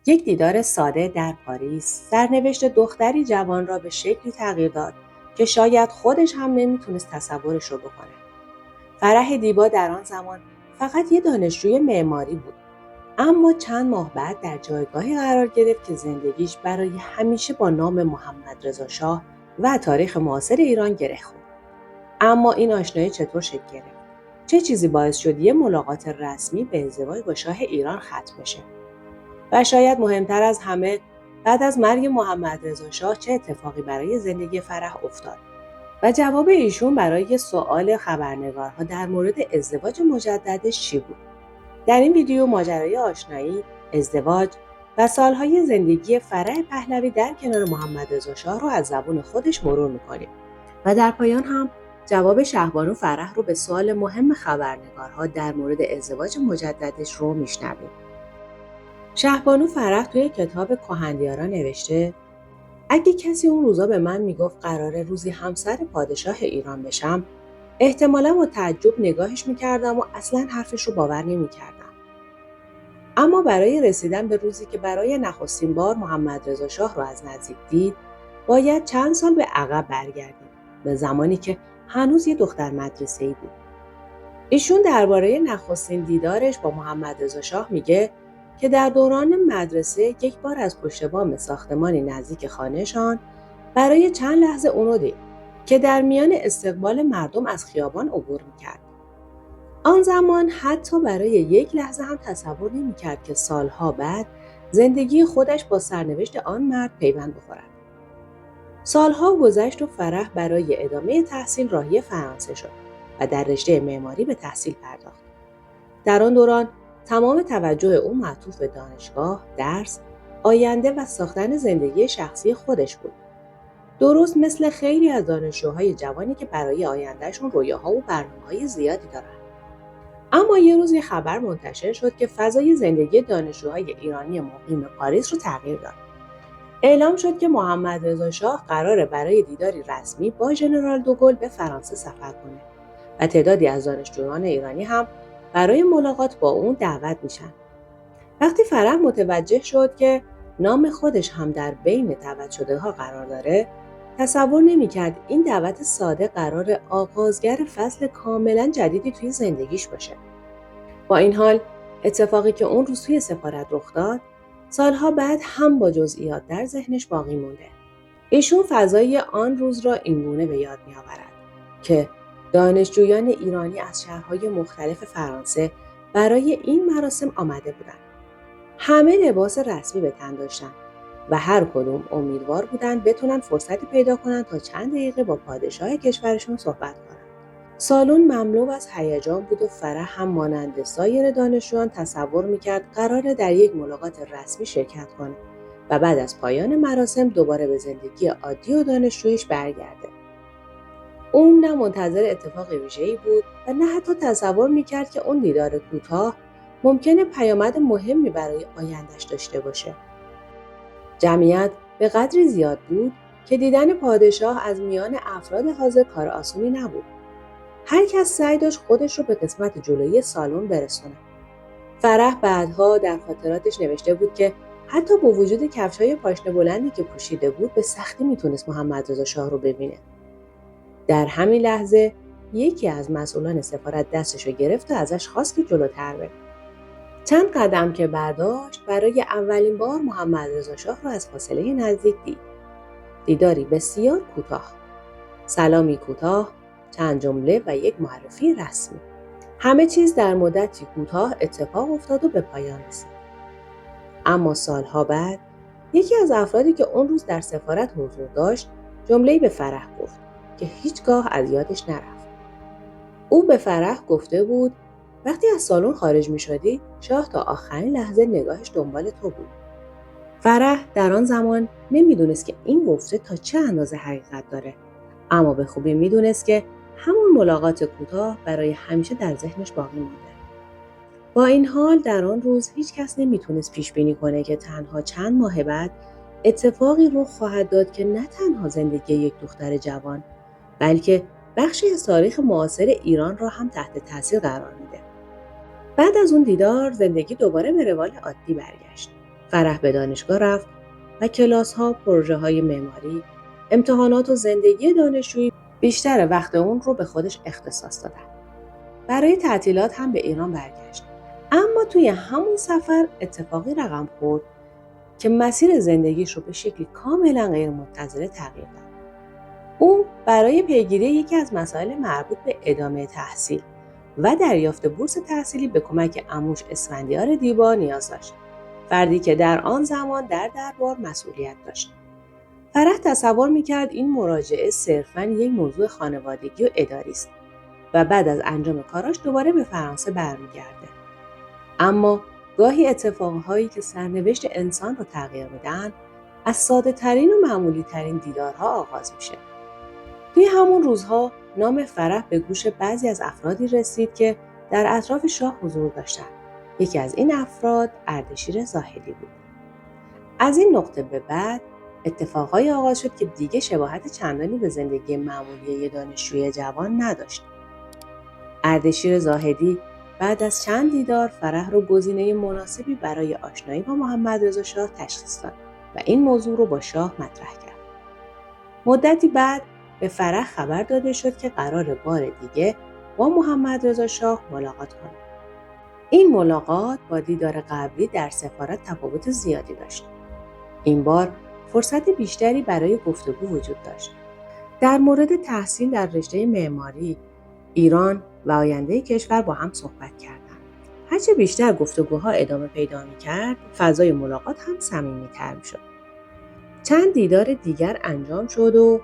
یک دیدار ساده در پاریس، سرنوشت دختری جوان را به شکلی تغییر داد که شاید خودش هم نمیتونست تصورش رو بکنه. فرح دیبا در آن زمان فقط یه دانشجوی معماری بود، اما چند ماه بعد در جایگاهی قرار گرفت که زندگیش برای همیشه با نام محمدرضا شاه و تاریخ معاصر ایران گره خورد. اما این آشنایی چطور شکل گرفت؟ چه چیزی باعث شد یه ملاقات رسمی به ازدواج با شاه ایران ختم بشه؟ و شاید مهمتر از همه، بعد از مرگ محمدرضا شاه چه اتفاقی برای زندگی فرح افتاد؟ و جواب ایشون برای سؤال خبرنگارها در مورد ازدواج مجددش چی بود؟ در این ویدیو ماجرای آشنایی، ازدواج و سالهای زندگی فرح پهلوی در کنار محمدرضا شاه رو از زبون خودش مرور می‌کنیم و در پایان هم جواب شهبانو فرح رو به سوال مهم خبرنگارها در مورد ازدواج مجددش رو میشنویم. شهبانو فرح توی کتاب کهندیارا نوشته: اگه کسی اون روزا به من میگفت قراره روزی همسر پادشاه ایران بشم، احتمالاً با تعجب نگاهش میکردم و اصلاً حرفش رو باور نمیکردم. اما برای رسیدن به روزی که برای نخستین بار محمدرضا شاه رو از نزدیک دید، باید چند سال به عقب برگردیم، به زمانی که هنوز یه دختر مدرسه‌ای بود. ایشون درباره نخستین دیدارش با محمدرضا شاه میگه که در دوران مدرسه یک بار از پشت بام ساختمانی نزدیک خانه‌شان برای چند لحظه اونو دید که در میان استقبال مردم از خیابان عبور میکرد. آن زمان حتی برای یک لحظه هم تصور نمیکرد که سالها بعد زندگی خودش با سرنوشت آن مرد پیوند بخورد. سالها گذشت و فرح برای ادامه تحصیل راهی فرانسه شد و در رشته معماری به تحصیل پرداخت. در آن دوران تمام توجه او معطوف به دانشگاه، درس، آینده و ساختن زندگی شخصی خودش بود. درست مثل خیلی از دانشجوهای جوانی که برای آیندهشون رویاها و برنامه‌های زیادی دارن. اما یه روز یه خبر منتشر شد که فضای زندگی دانشجوهای ایرانی مقیم پاریس رو تغییر داد. اعلام شد که محمدرضا شاه قراره برای دیداری رسمی با ژنرال دوگل به فرانسه سفر کنه و تعدادی از دانشجویان ایرانی هم برای ملاقات با اون دعوت میشن. وقتی فرح متوجه شد که نام خودش هم در بین دعوت شده ها قرار داره، تصور نمی‌کرد این دعوت ساده قرار آغازگر فصل کاملا جدیدی توی زندگیش باشه. با این حال، اتفاقی که اون روز توی سفارت رخ داد، سالها بعد هم با جزئیات در ذهنش باقی مونده. ایشون فضای آن روز را اینگونه به یاد می‌آورد که دانشجویان ایرانی از شهرهای مختلف فرانسه برای این مراسم آمده بودند. همه لباس رسمی به تن داشتن و هر کدوم امیدوار بودن بتونن فرصتی پیدا کنن تا چند دقیقه با پادشاه کشورشون صحبت کنن. سالن مملو از هیجان بود و فرح هم مانند سایر دانشجویان تصور میکرد قراره در یک ملاقات رسمی شرکت کنه و بعد از پایان مراسم دوباره به زندگی عادی و دانشجوییش برگرده. اون نه منتظر اتفاق ویژه‌ای بود و نه حتی تصور میکرد که اون دیدار کوتاه ممکنه پیامد مهمی برای آینده‌اش داشته باشه. جمعیت به قدری زیاد بود که دیدن پادشاه از میان افراد حاضر کار آسونی نبود. هر کس سعی داشت خودش رو به قسمت جلویی سالن برسونه. فرح بعدها در خاطراتش نوشته بود که حتی با وجود کفش‌های پاشنه بلندی که پوشیده بود به سختی میتونست محمدرضا شاه رو ببینه. در همین لحظه یکی از مسئولان سفارت دستش رو گرفت و ازش خواست که جلوتر بره. چند قدم که برداشت برای اولین بار محمدرضا شاه را از فاصله نزدیک دید. دیداری بسیار کوتاه، سلامی کوتاه، چند جمله و یک معرفی رسمی. همه چیز در مدتی کوتاه اتفاق افتاد و به پایان رسید. اما سالها بعد یکی از افرادی که اون روز در سفارت حضور داشت جمله‌ای به فرح گفت که هیچگاه از یادش نرفت. او به فرح گفته بود وقتی از سالن خارج می شدی، شاه تا آخرین لحظه نگاهش دنبال تو بود. فرح در آن زمان نمیدونست که این گفته تا چه اندازه حقیقت داره، اما به خوبی میدونست که همون ملاقات کوتاه برای همیشه در ذهنش باقی مونده. با این حال در آن روز هیچ کس نمیتونست پیش بینی کنه که تنها چند ماه بعد اتفاقی رخ خواهد داد که نه تنها زندگی یک دختر جوان، بلکه بخشی از تاریخ معاصر ایران را هم تحت تاثیر قرار میده. بعد از اون دیدار زندگی دوباره به روال عادی برگشت. فرح به دانشگاه رفت و کلاس‌ها، پروژه‌های معماری، امتحانات و زندگی دانشجویی بیشتر وقت اون رو به خودش اختصاص دادن. برای تعطیلات هم به ایران برگشت. اما توی همون سفر اتفاقی رقم خورد که مسیر زندگیش رو به شکلی کاملا غیرمنتظره تغییر داد. او برای پیگیری یکی از مسائل مربوط به ادامه تحصیل و دریافت بورس تحصیلی به کمک عموش اسفندیار دیبا نیاز داشت. فردی که در آن زمان در دربار مسئولیت داشت. فرح تصور می‌کرد این مراجعه صرفاً یک موضوع خانوادگی و اداری است و بعد از انجام کاراش دوباره به فرانسه برمیگرده. اما گاهی اتفاقهایی که سرنوشت انسان رو تغییر میدن از ساده ترین و معمولی ترین دیدارها آغاز میشه. توی همون روزها نام فرح به گوش بعضی از افرادی رسید که در اطراف شاه حضور داشتند. یکی از این افراد اردشیر زاهدی بود. از این نقطه به بعد اتفاقهایی آغاز شد که دیگه شباهت چندانی به زندگی معمولی یک دانشجوی جوان نداشت. اردشیر زاهدی بعد از چند دیدار فرح رو گزینه مناسبی برای آشنایی با محمدرضا شاه تشخیص داد و این موضوع رو با شاه مطرح کرد. مدتی بعد به فرح خبر داده شد که قرار بار دیگه با محمدرضا شاه ملاقات کنه. این ملاقات با دیدار قبلی در سفارت تفاوت زیادی داشت. این بار فرصت بیشتری برای گفتگو وجود داشت. در مورد تحصیل در رشته معماری، ایران و آینده کشور با هم صحبت کردند. هرچه بیشتر گفتگوها ادامه پیدا می‌کرد، فضای ملاقات هم صمیمی‌تر می‌شد. چند دیدار دیگر انجام شد و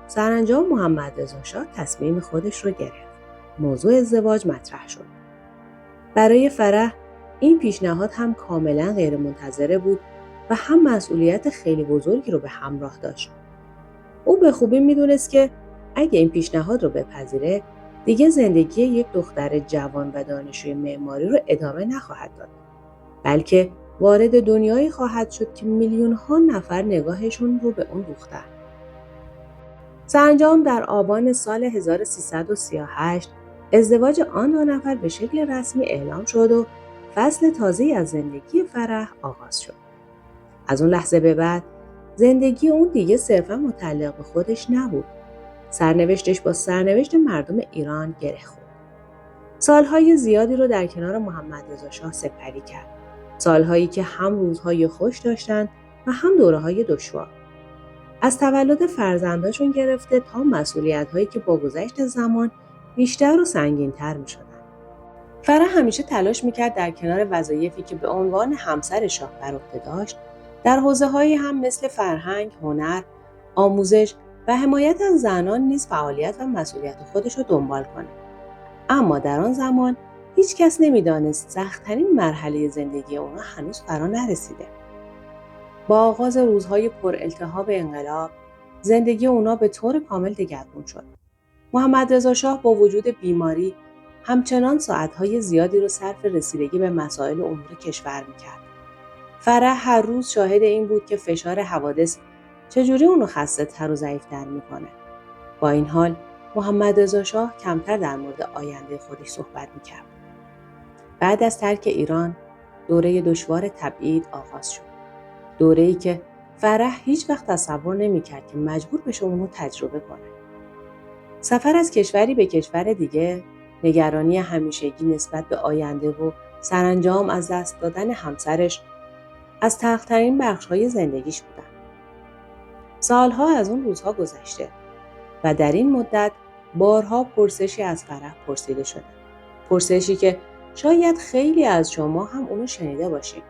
سرانجام محمدرضا شاه تصمیم خودش رو گرفت. موضوع ازدواج مطرح شد. برای فرح این پیشنهاد هم کاملا غیرمنتظره بود و هم مسئولیت خیلی بزرگی رو به همراه داشت. او به خوبی میدونست که اگه این پیشنهاد رو بپذیره، دیگه زندگی یک دختر جوان و دانشجوی معماری رو ادامه نخواهد داد، بلکه وارد دنیایی خواهد شد که میلیون‌ها نفر نگاهشون رو به اون دوختن. سرانجام در آبان سال 1338 ازدواج آن دو نفر به شکل رسمی اعلام شد و فصل تازه‌ای از زندگی فرح آغاز شد. از اون لحظه به بعد زندگی اون دیگه صرفا متعلق به خودش نبود. سرنوشتش با سرنوشت مردم ایران گره خورد. سالهای زیادی رو در کنار محمدرضا شاه سپری کرد. سالهایی که هم روزهای خوش داشتن و هم دوره‌های دشوار. از تولد فرزنداشون گرفته تا مسئولیت‌هایی که با گذشت زمان بیشتر و سنگین‌تر می‌شدن. فرح همیشه تلاش می‌کرد در کنار وظایفی که به عنوان همسر شاه بر عهده داشت، در حوزه‌هایی هم مثل فرهنگ، هنر، آموزش و حمایت از زنان نیز فعالیت و مسئولیت خودش رو دنبال کنه. اما در آن زمان هیچ کس نمی‌دانست سخت‌ترین مرحله زندگی اونا هنوز فرا نرسیده. با آغاز روزهای پرالتهاب انقلاب، زندگی اونا به طور کامل دگرگون شد. محمدرضا شاه با وجود بیماری همچنان ساعتهای زیادی رو صرف رسیدگی به مسائل امور کشور می‌کرد. فرح هر روز شاهد این بود که فشار حوادث چجوری اونو خسته‌تر و ضعیف‌تر می‌کنه. با این حال محمدرضا شاه کمتر در مورد آینده خودش صحبت می‌کرد. بعد از ترک ایران، دوره دشوار تبعید آغاز شد. دوره‌ای که فرح هیچ وقت تصور نمی‌کرد که مجبور بشه اون رو تجربه کنه. سفر از کشوری به کشور دیگه، نگرانی همیشگی نسبت به آینده و سرانجام از دست دادن همسرش از تلخ‌ترین بخش‌های زندگیش بودن. سالها از اون روزها گذشته و در این مدت بارها پرسشی از فرح پرسیده شده. پرسشی که شاید خیلی از شما هم اونو شنیده باشید.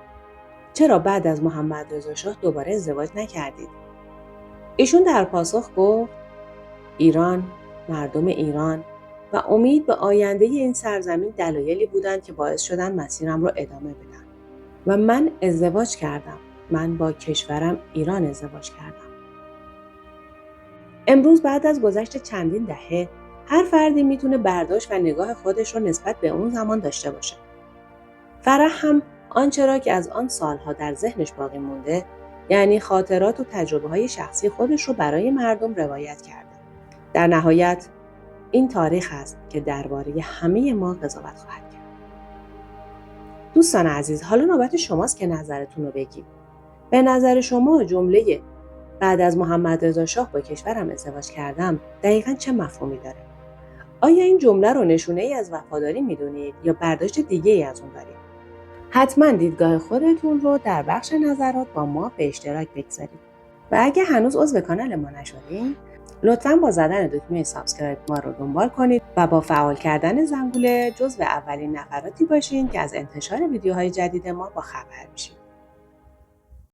چرا بعد از محمدرضا شاه دوباره ازدواج نکردید؟ ایشون در پاسخ گفت: ایران، مردم ایران و امید به آینده این سرزمین دلایلی بودند که باعث شدن مسیرم رو ادامه بدم و من ازدواج کردم. من با کشورم ایران ازدواج کردم. امروز بعد از گذشت چندین دهه هر فردی میتونه برداشت و نگاه خودش رو نسبت به اون زمان داشته باشه. فرح هم آنچه را که از آن سالها در ذهنش باقی مونده، یعنی خاطرات و تجربه‌های شخصی خودش رو برای مردم روایت کرده. در نهایت این تاریخ است که درباره همه ما قضاوت خواهد کرد. دوستان عزیز، حالا نوبت شماست که نظرتون رو بگید. به نظر شما جمله بعد از محمد رضا شاه با کشورم ازدواج کردم دقیقاً چه مفهومی داره؟ آیا این جمله رو نشونه ای از وفاداری میدونید یا برداشت دیگه ای از اون دارید؟ حتما دیدگاه خودتون رو در بخش نظرات با ما به اشتراک بگذارید. و اگه هنوز عضو کانال ما نشدین، لطفاً با زدن دکمه سابسکرایب ما رو دنبال کنید و با فعال کردن زنگوله جزو اولین نفراتی باشین که از انتشار ویدیوهای جدید ما با خبر میشید.